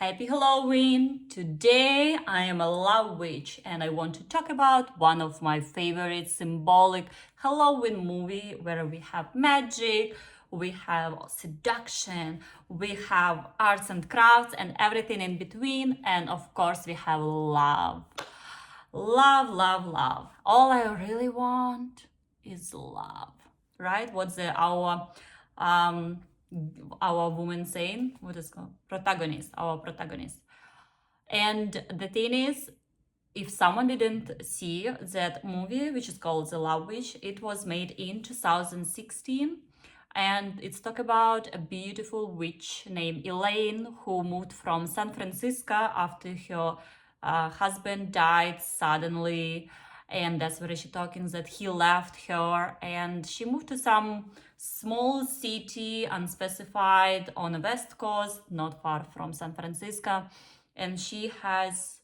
Happy Halloween! Today I am a love witch and I want to talk about one of my favorite symbolic Halloween movie where we have magic, we have seduction, we have arts and crafts and everything in between, and of course we have love. Love, love, love. All I really want is love, right? What's um our woman saying? What is it called? Protagonist, our protagonist. And the thing is, if someone didn't see that movie, which is called The Love Witch, it was made in 2016. And it's talk about a beautiful witch named Elaine who moved from San Francisco after her husband died suddenly. And that's where she talking that he left her and she moved to some small city, unspecified, on the west coast, not far from San Francisco. And she has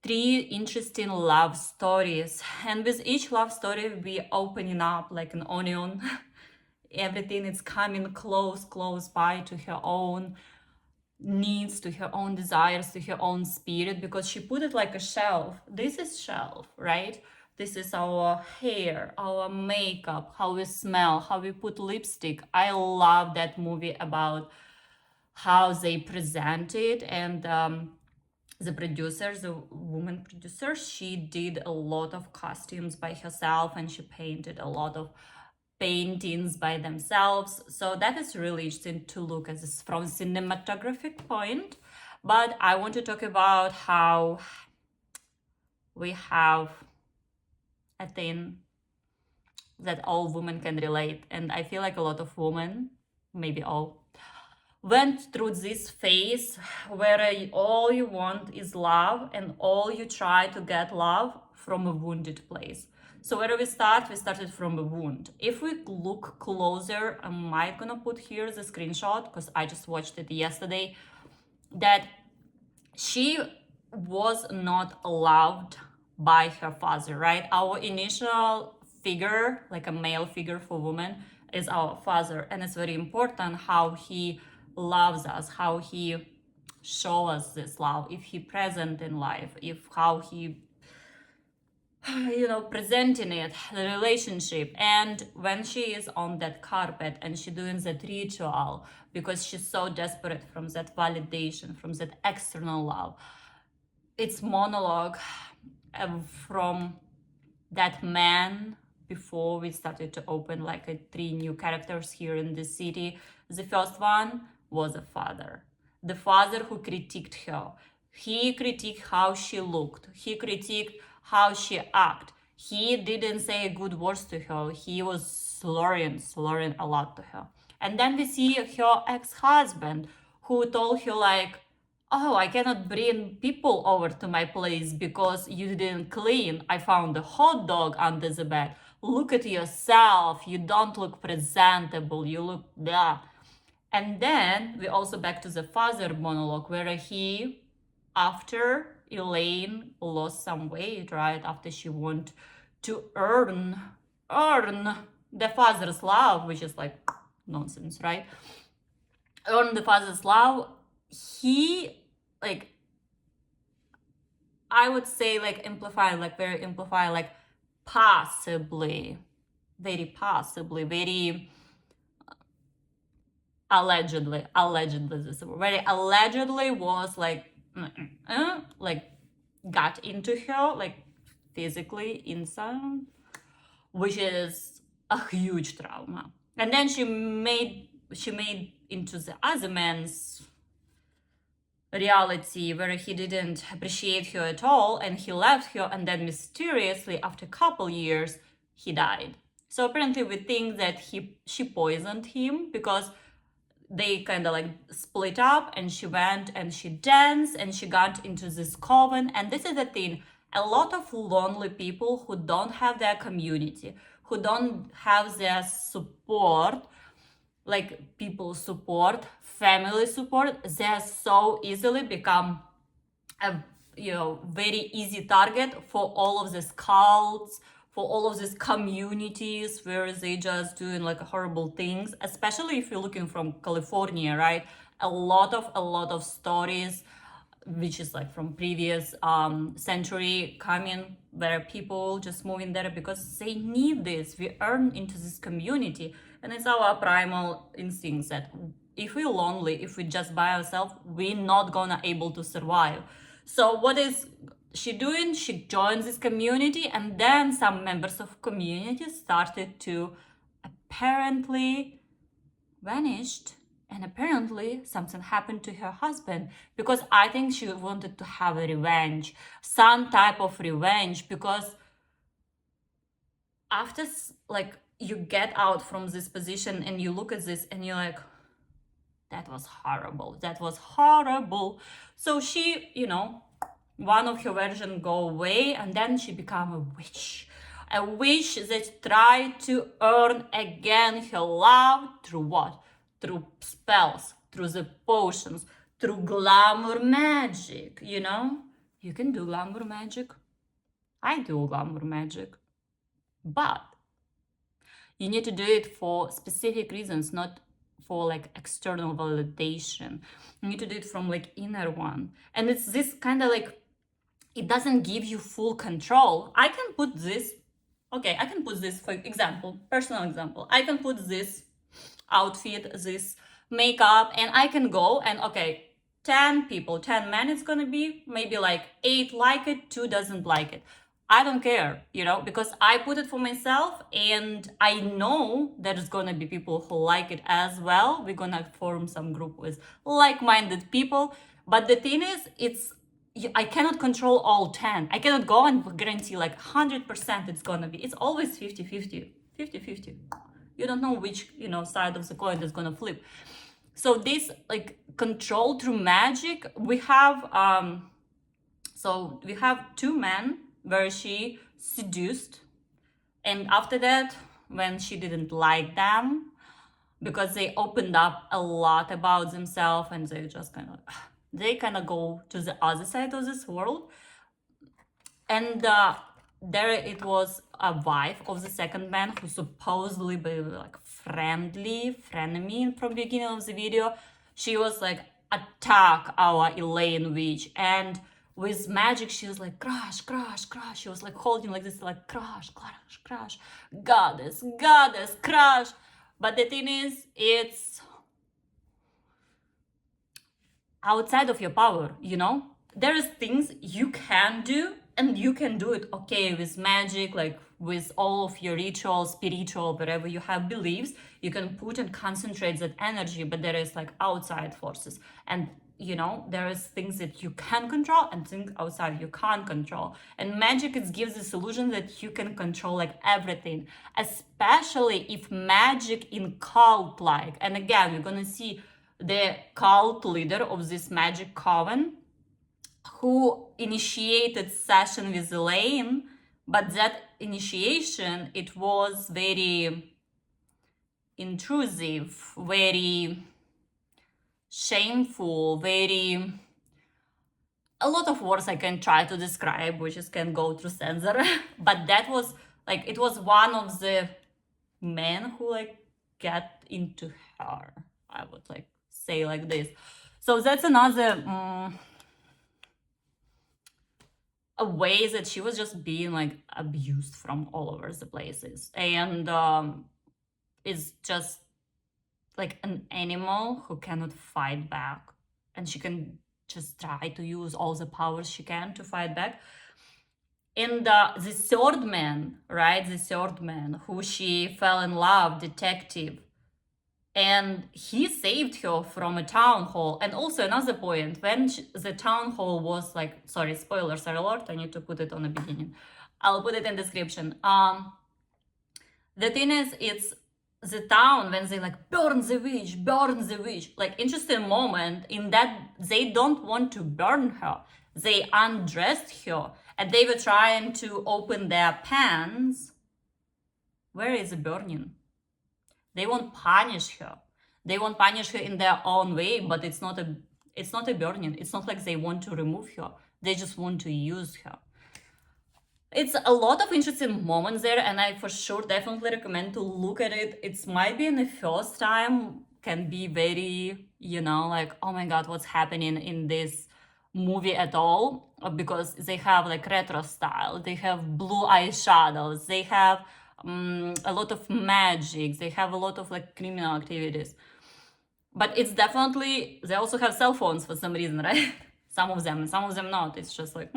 three interesting love stories, and with each love story we opening up like an onion. Everything is coming close by to her own needs, to her own desires, to her own spirit, because she put it like a shelf. This is shelf, right? This is our hair, our makeup, how we smell, how we put lipstick. I love that movie about how they present it. And the producer, the woman producer, she did a lot of costumes by herself and she painted a lot of paintings by themselves. So that is really interesting to look at this from cinematographic point. But I want to talk about how we have a thing that all women can relate. And I feel like a lot of women, maybe all, went through this phase where all you want is love and all you try to get love from a wounded place. So where we start? We started from a wound. If we look closer, I might gonna put here the screenshot because I just watched it yesterday, that she was not loved by her father, right? Our initial figure, like a male figure for women, is our father. And it's very important how he loves us, how he shows us this love, if he present in life, if how he presenting it, the relationship. And when she is on that carpet and she doing that ritual because she's so desperate from that validation, from that external love, it's monologue from that man. Before we started to open like three new characters here in the city, the first one was a father, the father who critiqued her. He critiqued how she looked, he critiqued how she acted. He didn't say good words to her. He was slurring a lot to her. And then we see her ex-husband who told her like, oh, I cannot bring people over to my place because you didn't clean. I found a hot dog under the bed. Look at yourself. You don't look presentable. You look blah. And then we also back to the father monologue where he, after Elaine lost some weight, right, after she wanted to earn the father's love, which is like nonsense, right? Earn the father's love. He, like, I would say like amplify, like very amplify, like possibly, very allegedly, this very allegedly was like got into her like physically inside, which is a huge trauma. And then she made into the other man's reality where he didn't appreciate her at all and he left her, and then mysteriously after a couple years he died. So apparently we think that she poisoned him because they kind of like split up and she went and she danced and she got into this coven. And this is the thing, a lot of lonely people who don't have their community, who don't have their support, like people support, family support, they so easily become a very easy target for all of these cults, for all of these communities where they just doing like horrible things, especially if you're looking from California, right? a lot of stories which is like from previous century coming, where people just move in there because they need this. We earn into this community, and it's our primal instincts that if we're lonely, if we're just by ourselves, we're not gonna able to survive. So what is she doing? She joins this community, and then some members of community started to apparently vanished, and apparently something happened to her husband, because I think she wanted to have a revenge, some type of revenge, because after like you get out from this position and you look at this and you're like, that was horrible, that was horrible. So she, one of her version go away, and then she become a witch that tried to earn again her love through what? Through spells, through the potions, through glamour magic. You can do glamour magic. I do glamour magic, but you need to do it for specific reasons, not for like external validation. You need to do it from like inner one, and it's this kind of like, it doesn't give you full control. I can put this for example, personal example. I can put this outfit, this makeup, and I can go and 10 people, 10 men, it's gonna be maybe like 8 like it, 2 doesn't like it. I don't care, because I put it for myself, and I know there's gonna be people who like it as well. We're gonna form some group with like-minded people. But the thing is, I cannot control all 10. I cannot go and guarantee like 100% it's gonna be. It's always 50-50. 50-50. You don't know which, side of the coin is gonna flip. So this like control through magic, we have we have 2 men where she seduced, and after that, when she didn't like them because they opened up a lot about themselves, and they just kind of go to the other side of this world. And there it was a wife of the second man who supposedly be like frenemy from the beginning of the video. She was like attack our Elaine witch, and with magic she was like crush. She was like holding like this, like crush, goddess, crush. But the thing is, it's outside of your power. There is things you can do, and you can do it with magic, like with all of your rituals, spiritual, wherever you have beliefs, you can put and concentrate that energy. But there is like outside forces, and there is things that you can control and things outside you can't control. And magic, it gives this illusion that you can control like everything, especially if magic in cult like. And again, you're gonna see the cult leader of this magic coven who initiated session with Elaine, but that initiation, it was very intrusive, very shameful, very, a lot of words I can try to describe, which is can go through censor. But that was like, it was one of the men who like get into her, I would like say like this. So that's another a way that she was just being like abused from all over the places, and is just like an animal who cannot fight back, and she can just try to use all the powers she can to fight back. And the third man, right, the third man who she fell in love, detective, and he saved her from a town hall. And also another point, when the town hall was like, sorry, spoilers alert, I need to put it on the beginning, I'll put it in description. The thing is, it's the town, when they like burn the witch, like interesting moment in that they don't want to burn her, they undressed her, and they were trying to open their pants. Where is the burning? They won't punish her. They won't punish her in their own way, but it's not a burning. It's not like they want to remove her. They just want to use her. It's a lot of interesting moments there, and I for sure definitely recommend to look at it. It might be in the first time, can be very you know, like, oh my God, what's happening in this movie at all? Because they have like retro style, they have blue eyeshadows, they have a lot of magic, they have a lot of like criminal activities. But it's definitely, they also have cell phones for some reason, right? Some of them, and some of them not. It's just like,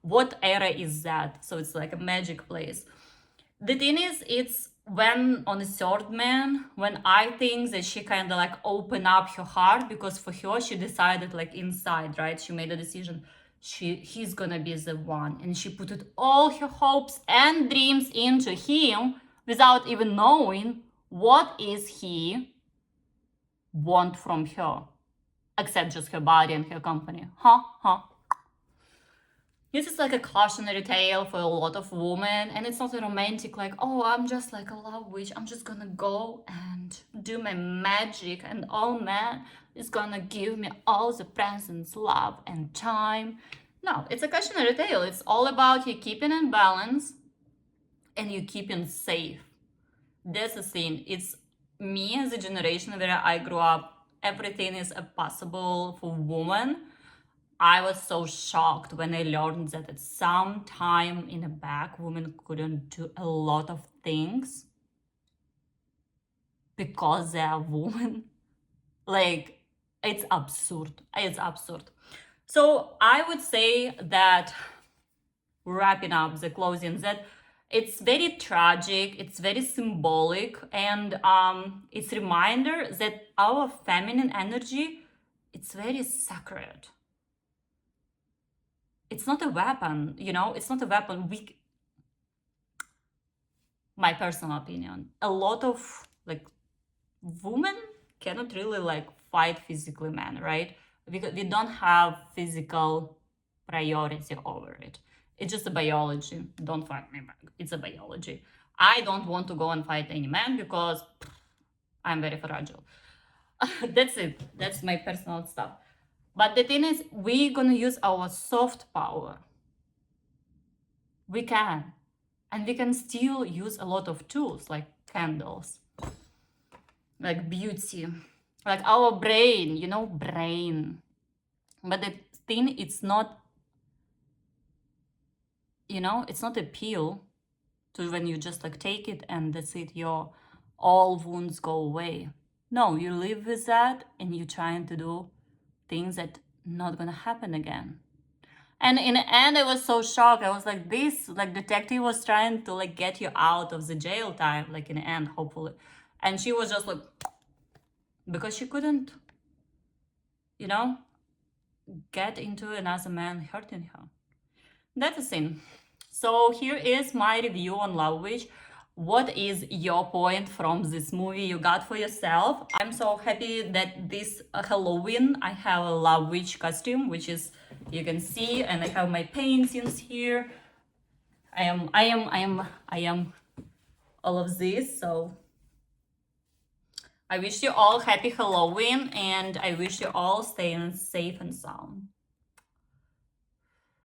what era is that? So it's like a magic place. The thing is, it's when on the third man, when I think that she kind of like open up her heart, because for her, she decided like inside, right? She made a decision. He's gonna be the one. And she put it all her hopes and dreams into him without even knowing what is he want from her, except just her body and her company. This is like a cautionary tale for a lot of women, and it's not a romantic, like, oh, I'm just like a love witch, I'm just gonna go and do my magic, and oh man is gonna give me all the presents, love, and time. No, it's a cautionary tale. It's all about you keeping in balance and you keeping safe. That's the thing. It's me as a generation where I grew up, everything is possible for women. I was so shocked when I learned that at some time in the back, women couldn't do a lot of things because they are women. Like, it's absurd. It's absurd. So I would say that, wrapping up the closing, that it's very tragic, it's very symbolic, and it's a reminder that our feminine energy, it's very sacred. It's not a weapon, you know, it's not a weapon. My personal opinion, a lot of like women cannot really like fight physically men, right? Because we don't have physical priority over it. It's just a biology. Don't fight me back. It's a biology. I don't want to go and fight any man because I'm very fragile. That's it. That's my personal stuff. But the thing is, we're gonna use our soft power. We can. And we can still use a lot of tools like candles, like beauty, like our brain, you know, brain. But the thing, it's not, you know, it's not a pill to when you just like take it and that's it, your all wounds go away. No, you live with that and you're trying to do things that not gonna happen again. And in the end, I was so shocked. I was like, this, like, detective was trying to, like, get you out of the jail time, like, in the end, hopefully. And she was just like, because she couldn't, you know, get into another man hurting her. That's the thing. So here is my review on Love Witch. What is your point from this movie you got for yourself? I'm so happy that this Halloween I have a Love Witch costume, which is, you can see, and I have my paintings here. I am all of this. So I wish you all happy Halloween, and I wish you all staying safe and sound.